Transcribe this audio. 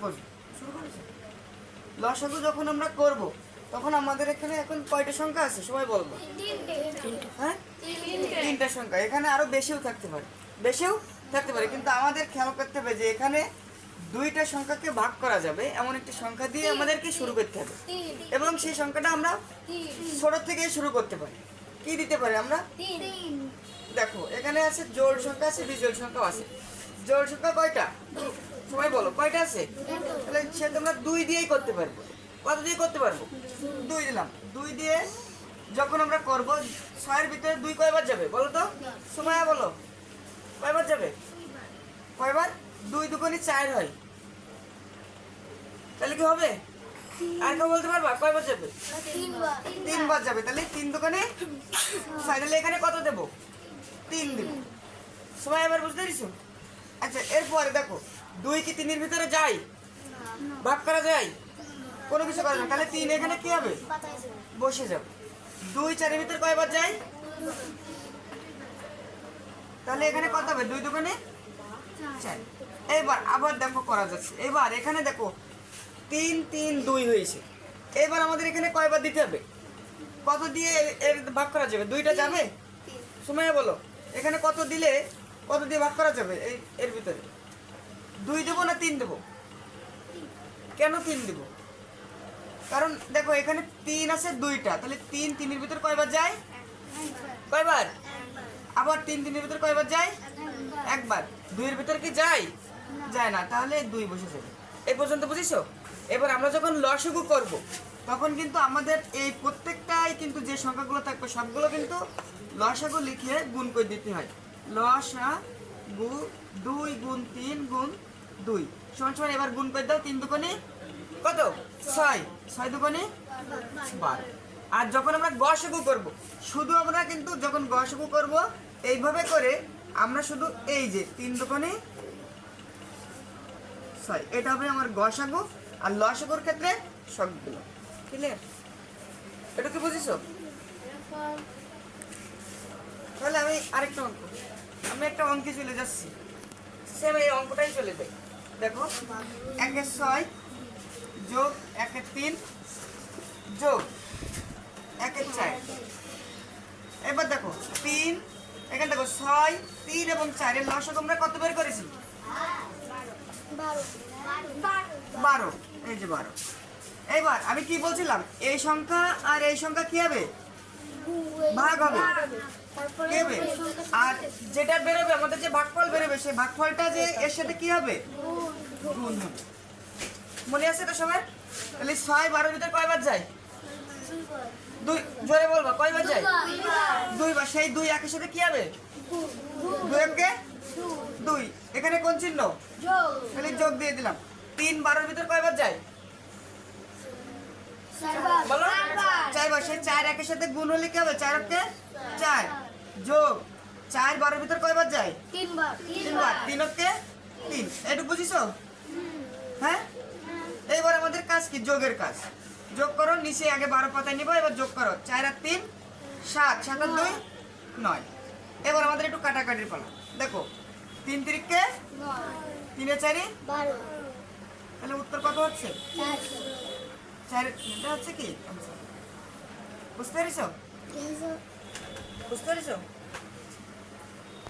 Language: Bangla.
বসো, শুরু করেছো। লসাগু যখন আমরা করব তখন আমাদের এখানে এখন কয়টা সংখ্যা আছে সবাই বলবো? হ্যাঁ, তিনটা সংখ্যা। এখানে আরো বেশিও থাকতে পারে, কিন্তু আমাদের খেয়াল করতে হবে যে এখানে দুইটা সংখ্যাকে ভাগ করা যাবে এমন একটি সংখ্যা দিয়ে আমাদেরকে শুরু করতে হবে, এবং সেই সংখ্যাটা আমরা ছোট থেকে শুরু করতে পারি। কি দিতে পারি আমরা? দেখো এখানে আছে জোড় সংখ্যা, আছে বিজোড় সংখ্যা আছে। জোড় সংখ্যা কয়টা সবাই বলো, কয়টা আছে? তাহলে সে তোমরা 2 দিয়েই করতে পারবো। কত দিয়ে করতে পারবো? 2 দিলাম। 2 দিয়ে যখন আমরা করব 6 এর ভিতরে 2 কয়বার যাবে বলো তো? সুমাইয়া বলো, কয়বার যাবে? কয়বার? 2 দুগুণে 4 হয়, তাহলে কি হবে? আর কেউ বলতে পারবা কয়বার যাবে? 3 বার যাবে। তাহলে 3 দুগুণে 6। তাহলে এখানে কত দেব? 3 দেব। সবাই এবার বুঝতে পেরেছো? আচ্ছা, এরপরে দেখো 2 কি 3 এর ভিতরে যায়? ভাগ করা যায়? কোনো কিছু করা যায় না। তাহলে 3 এখানে কি হবে? বসে যাবে। 2 4 এর ভিতরে কয়বার যায়? তাহলে এখানে কত হবে? 2 দুগুণে 4। এবার আবার দেখো করা যাচ্ছে। এবার এখানে দেখো 3 3 2 হয়েছে। এবার আমাদের এখানে কয়বার দিতে হবে? কত দিয়ে এর ভাগ করা যাবে? 2টা যাবে? সুমাইয়া বলো, এখানে কত দিলে কত দিয়ে ভাগ করা যাবে? এর ভিতরে 2 দেবো না 3 দেবো? কেন 3 দেবো? কারণ দেখো এখানে 3 আছে 2টা, তাহলে 3 3 এর ভিতরে কয়বার যায়? কয়বার? আবার 3 3 এর ভিতরে কয়বার যায়? একবার। 2 এর ভিতরে কি যায়? যায় না, তাহলে 2 বসে যাবে। এই পর্যন্ত বুঝিছো? এবার আমরা যখন লসাগু করব তখন কিন্তু আমাদের এই প্রত্যেকটাই কিন্তু যে সংখ্যাগুলো থাকবে সবগুলো কিন্তু লসাগু লিখে গুণ করে দিতে হয়। লসাগু 2 গুণ 3 গুণ 2 সমান সমান। এবার গুণ করে দাও। 3 দুগুণে কত? 6। 6 দুগুণে 12। আর যখন আমরা গসাগু করব, শুধু আমরা কিন্তু যখন গসাগু করব এইভাবে করে আমরা শুধু এই যে 3 দুগুণে 6, এটা হবে আমার গসাগু। আর লসাগুর ক্ষেত্রে সবগুলো ক্লিয়ার। এটা কি বুঝিছো? তাহলে আমি আরেকটা অঙ্ক, আমি একটা অঙ্কে চলে যাচ্ছি। সেম এই অঙ্কটাই চলে যাই। দেখো 1 এর 6 যোগ 1 এর 3 যোগ 1 এর 4। এবার দেখো 3, এখানে দেখো 6 3 এবং 4 এর লসাগু আমরা কত বের করেছি? 12। এই যে 12। এবার আমি কি বলছিলাম, এই সংখ্যা আর এই সংখ্যা কি হবে? ভাগ হবে। কি হবে? আর যেটা বেরোবে আমাদের যে ভাগফল বেরোবে সেই ভাগফলটা যে এর সাথে কি হবে? গুণ হবে। মনে আছে তো সবার? তাহলে 6 12 এর ভিতরে কয়বার যায়? 2। জোরে বলবা, কয়বার যায়? 2 বার। সেই 2 একের সাথে কি হবে? 2 একে 2। এখানে কোন চিহ্ন? যোগ। তাহলে যোগ দিয়ে দিলাম। 3 12 এর ভিতরে কয়বার যায়? 4 বার। 4 বার। সেই 4 একের সাথে গুণ হলে কি হবে? 4 একে 4 যোগ 4 12 এর ভিতরে কয়বার যায়? 3 বার। 3 বার। 3 একে 3। এটা বুঝিছো? হ্যাঁ। এইবার আমাদের কাজ কি? যোগের কাজ। যোগ করো, নিচে আগে 12 পাতায় নিব। এবার যোগ করো। 4 আর 3 7, 7 আর 2 9। এবার আমাদের একটু কাটাকাটির পালা। দেখো 3 3 9, 3 এর 4 12। তাহলে উত্তর কত হচ্ছে? 4। এটা হচ্ছে কি? বুঝতে পেরেছো? বুঝতে পেরেছো?